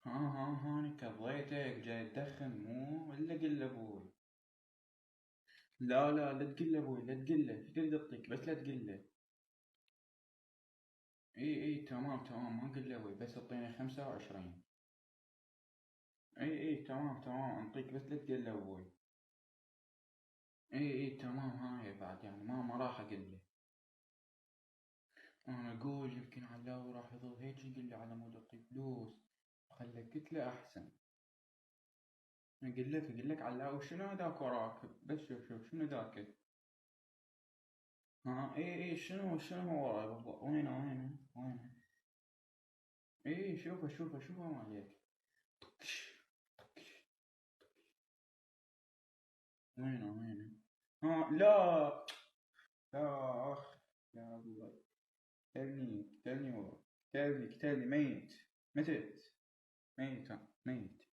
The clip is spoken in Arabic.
هاني كضيتك جاي تدخن مو إلا قل لأبوي. لا تقل لأبوي، لا تقل له، ايش قد أعطيك بس لا تقل له. اي تمام ما قل لأبوي، بس اعطيني 25. اي تمام انطيك بس لا تقل لأبوي. اي تمام، هاي بعد يعني ما راح أقل له. انا اقول يمكن علاوي راح يظل هيك يقول لي على مود اعطيه فلوس، خلك قلت له احسن. اقول لك علاوي شنو هذاك وراك، بس شوف شنو ذاك. ها اي شنو هو وراي بالضبط، وينه. اي شوفه ما عليك. وينه. ها لا. لا اخ. يا الله. قتلني والله. قتلني ميت. متت. ميت.